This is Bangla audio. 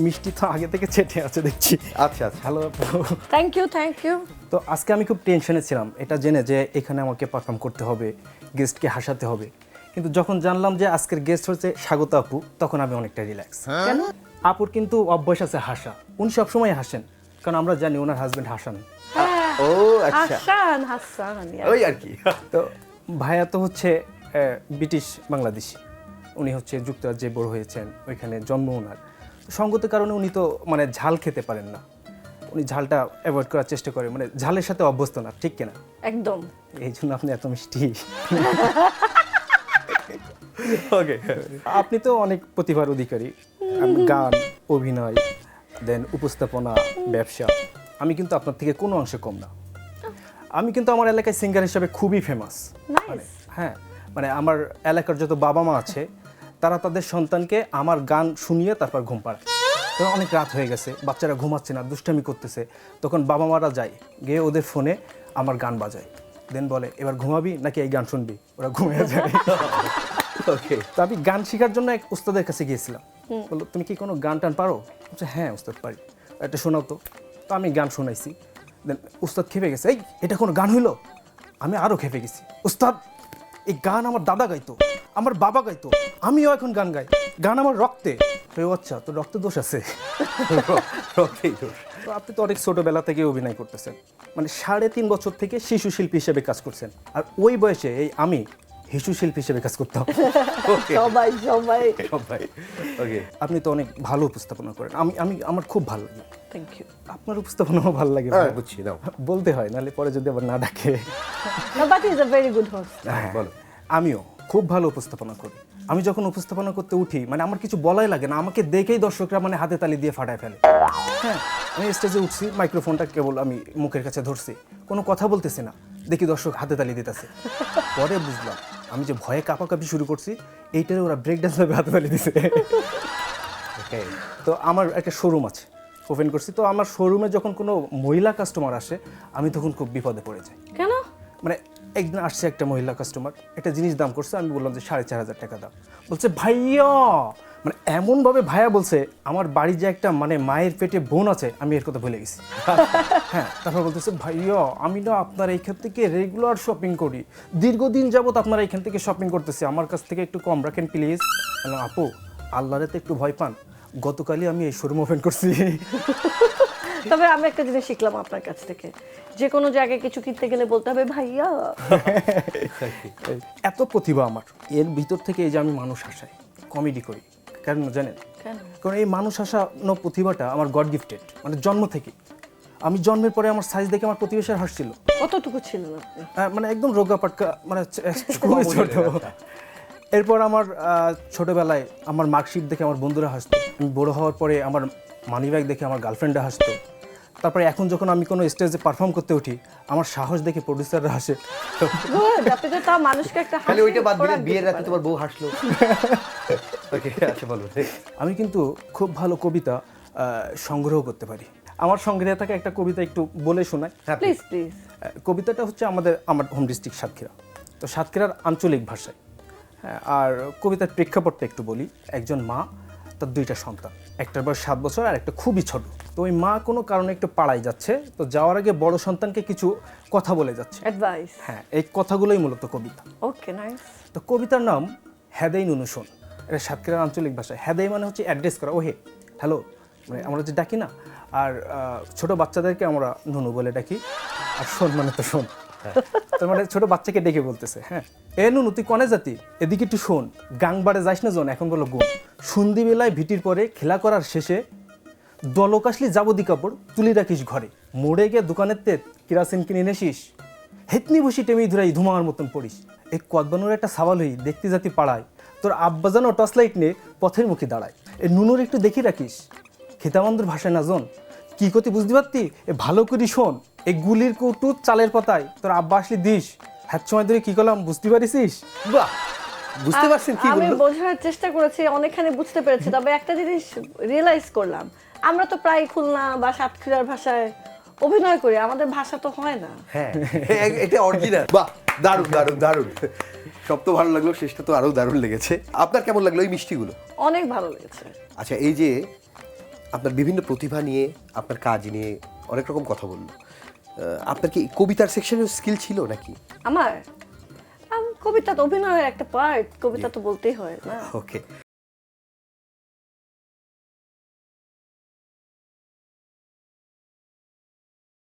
মিষ্টি তো আগে থেকে চেটে আছে দেখছি। আচ্ছা আচ্ছা হ্যালো থ্যাংক ইউ। তো আজকে আমি খুব টেনশনে ছিলাম এটা জেনে যে এখানে আমাকে পারফর্ম করতে হবে, গেস্টকে হাসাতে হবে। কিন্তু যখন জানলাম যে আজকের গেস্ট হচ্ছে স্বাগত আপু, তখন আমি অনেকটা রিল্যাক্স। কেন? আপুর কিন্তু অভ্যাস আছে হাসা, উনি সবসময় হাসেন, কারণ আমরা জানি ওনার হাজবেন্ড হাসান। ও আচ্ছা হাসান ওই আর কি। তো ভাইয়া তো হচ্ছে ব্রিটিশ বাংলাদেশি, উনি হচ্ছে যুক্তরাজ্যে বড় হয়েছেন, ওইখানে জন্ম ওনার। সঙ্গত কারণে উনি তো মানে ঝাল খেতে পারেন না, উনি ঝালটা অ্যাভয়েড করার চেষ্টা করে, মানে ঝালের সাথে অভ্যস্ত না, ঠিক কিনা? একদম। এই জন্য আপনি এত মিষ্টি। ওকে আপনি তো অনেক প্রতিভার অধিকারী, গান, অভিনয়, দেন উপস্থাপনা, ব্যবসা। আমি কিন্তু আপনার থেকে কোনো অংশে কম না। আমি কিন্তু আমার এলাকায় সিঙ্গার হিসাবে খুবই ফেমাস। নাইস। হ্যাঁ, মানে আমার এলাকার যত বাবা মা আছে তারা তাদের সন্তানকে আমার গান শুনিয়ে তারপর ঘুম পাড়ায়। তো অনেক রাত হয়ে গেছে, বাচ্চারা ঘুমাচ্ছে না, দুষ্টামি করতেছে, তখন বাবা মারা যায় গিয়ে ওদের ফোনে আমার গান বাজায়, দেন বলে এবার ঘুমাবি নাকি এই গান শুনবি, ওরা ঘুমিয়ে যায়। ওকে তো আমি গান শেখার জন্য এক উস্তাদের কাছে গিয়েছিলাম, বললো তুমি কি কোনো গান টান পারো? বলছে হ্যাঁ উস্তাদ পারি, একটা শোনাও তো। তো আমি গান শোনাইছি, দেন উস্তাদ খেপে গেছে, এই এটা কোনো গান হইলো? আমি আরও খেপে গেছি, উস্তাদ এই গান আমার দাদা গাইতো, আমার বাবা গাইতো, আমিও এখন গান গাই, গান আমার রক্তে। তো আচ্ছা, তো রক্তে দোষ আছে। রক্তেই দোষ। তো আপনি তো অনেক ছোটোবেলা থেকে অভিনয় করতেছেন, মানে 3.5 বছর থেকে শিশু শিল্পী হিসেবে কাজ করছেন, আর ওই বয়সে এই আমি শিশু শিল্পী হিসেবে কাজ করতাম। ওকে সবাই সবাই ওকে আপনি তো অনেক ভালো উপস্থাপনা করেন, আমি আমি আমার খুব ভালো লাগে। Thank you. আপনার উপস্থাপনাও ভালো লাগে। হ্যাঁ বুঝছি নাও বলতে হয়, নাহলে পরে যদি আবার না ডাকে। But is a very good host. হ্যাঁ, বলো। আমিও খুব ভালো উপস্থাপনা করি। আমি যখন উপস্থাপনা করতে উঠি, মানে আমার কিছু বলাই লাগে না, আমাকে দেখেই দর্শকরা মানে হাতে তালি দিয়ে ফাটায় ফেলে। হ্যাঁ, আমি স্টেজে উঠছি, মাইক্রোফোনটা কেবল আমি মুখের কাছে ধরছি, কোনো কথা বলতেছি না, দেখি দর্শক হাতে তালি দিতেছে। পরে বুঝলাম আমি যে ভয়ে কাঁপাকাঁপি শুরু করছি, এইটারে ওরা ব্রেক ডান্স ভাবে হাতে তালি দিছে। ওকে তো আমার একটা শোরুম আছে, ওপেন করছি। তো আমার শোরুমে যখন কোনো মহিলা কাস্টমার আসে, আমি তখন খুব বিপদে পড়ে যাই। কেন? মানে একদিন আসছে একটা মহিলা কাস্টমার, একটা জিনিস দাম করছে, আমি বললাম যে 4,500 টাকা দাম। বলছে ভাইয়া, মানে এমনভাবে ভাইয়া বলছে, আমার বাড়ি যে একটা মানে মায়ের পেটে বোন আছে, আমি এর কথা ভুলে গেছি। হ্যাঁ, তারপর বলতেছে ভাইয়া আমি না আপনার এইখান থেকে রেগুলার শপিং করি, দীর্ঘদিন যাবত আপনার এইখান থেকে শপিং করতেছি, আমার কাছ থেকে একটু কম রাখেন প্লিজ। আপু আল্লাহরে তো একটু ভয় পান, গতকালই আমি এই শোরুম ওপেন করছি। তবে আমি একটা জিনিস শিখলাম আপনার কাছ থেকে, যে কোনো জায়গায় কিছু কিনতে গেলে বলতে হবে ভাইয়া। এত প্রতিভা আমার এর ভিতর থেকে, এই যে আমি মানুষ হাসাই, কমেডি করি, কেন জানেন? কেন? কারণ এই মানুষ হাসানো প্রতিভাটা আমার গড গিফটেড, মানে জন্ম থেকে। আমি জন্মের পরে আমার সাইজ দেখে আমার প্রতিবেশীর হাসছিল, কতটুকু ছিলেন আপনি? মানে একদম রোগা পাটকা, মানে খুবই ছোট। এরপর আমার ছোটবেলায় আমার মার্কশিট দেখে আমার বন্ধুরা হাসতো, আমি বড় হওয়ার পরে আমার মানিব্যাগ দেখে আমার গার্লফ্রেন্ডরা হাসতো, তারপরে এখন যখন আমি কোনো স্টেজে পারফর্ম করতে উঠি, আমার সাহস দেখে প্রডিউসাররা হাসে। গুড, আপনি তো তা মানুষকে একটা খালি হাসি ওইটা বাদ দিলে খোরাক বিয়ের দিতে রাতে পারেন। তোমার বউ হাসলো। ওকে আচ্ছা বলো। আমি কিন্তু খুব ভালো কবিতা সংগ্রহ করতে পারি। আমার সংগ্রহে থাকা একটা কবিতা একটু বলে শোনাই। Please please. কবিতাটা হচ্ছে আমার হোম ডিস্ট্রিক্ট সাতক্ষীরা, তো সাতক্ষীরার আঞ্চলিক ভাষায়। হ্যাঁ, আর কবিতার প্রেক্ষাপটটা একটু বলি। একজন মা, তার 2টা সন্তান, একটার বয়স 7 বছর আর একটা খুবই ছোট। তো ওই মা কোনো কারণে একটু পাড়ায় যাচ্ছে, তো যাওয়ার আগে বড় সন্তানকে কিছু কথা বলে যাচ্ছে। অ্যাডভাইস। হ্যাঁ, এই কথাগুলোই মূলত কবিতা। ওকে, নাইস। তো কবিতার নাম হেদাই নুনু শোন। এটা সাতক্ষীরার আঞ্চলিক ভাষায় হেদাই মানে হচ্ছে অ্যাড্রেস করা, ওহে হ্যালো, মানে আমরা যে ডাকি না, আর ছোট বাচ্চাদেরকে আমরা নুনু বলে ডাকি, আর শোন মানে তো শোন। তার মানে ছোট বাচ্চাকে ডেকে বলতেছে, হ্যাঁ এ নুনু তুই কনে জাতি, এদিকে একটু শোন, গাংবাড়ে যাইস না জন, এখন বলো গুণ, সন্ধিবেলায় ভিটির পরে খেলা করার শেষে দলক আসলি যাবদি কাপড় তুলি রাখিস ঘরে, মোড়ে গিয়ে দোকানের তে কিরাসিন কিনে নেছিস, হেতনি বসি টেমি ধরাই ধুমার মতন পড়িস, এই কদবানুর একটা সাবাল হই দেখতে জাতি পাড়ায়, তোর আব্বাজানো টর্চ লাইট নিয়ে পথের মুখে দাঁড়ায়, এই নুনুর একটু দেখি রাখিস, খিতামান্দুর ভাষায় না জন, কি করতে বুঝতে পারতি, এ ভালো করি শোন, এই গুলির কৌটু চালের পাতায় তোর আব্বা আসলি দিস, হ্যাঁ সময় ধরে কি করলাম বুঝতে পারিস? বাহ, বুঝতে পারছেন কি আমি বললো? বোঝার চেষ্টা করেছি, অনেকখানি বুঝতে পেরেছি, তবে একটা জিনিস রিয়েলাইজ করলাম, আমরা তো প্রায় খুলনা বা সাতক্ষীরার ভাষায় অভিনয় করি, আমাদের ভাষা তো হয় না। হ্যাঁ এটা অরিজিনাল। বাহ, দারুণ দারুণ দারুণ। সব তো ভালো লাগলো, শেষটা তো আরো দারুণ লেগেছে। আপনার কেমন লাগলো এই মিষ্টিগুলো? অনেক ভালো লেগেছে। আচ্ছা, এই যে আপনার বিভিন্ন প্রতিভা নিয়ে, আপনার কাজ নিয়ে অনেক রকম কথা বললো। আপনার কি কবিতার সেকশনের স্কিল ছিল নাকি? আমার কবিতা তো অভিনয়ের একটা পার্ট, কবিতা তো বলতেই হয় না। ওকে।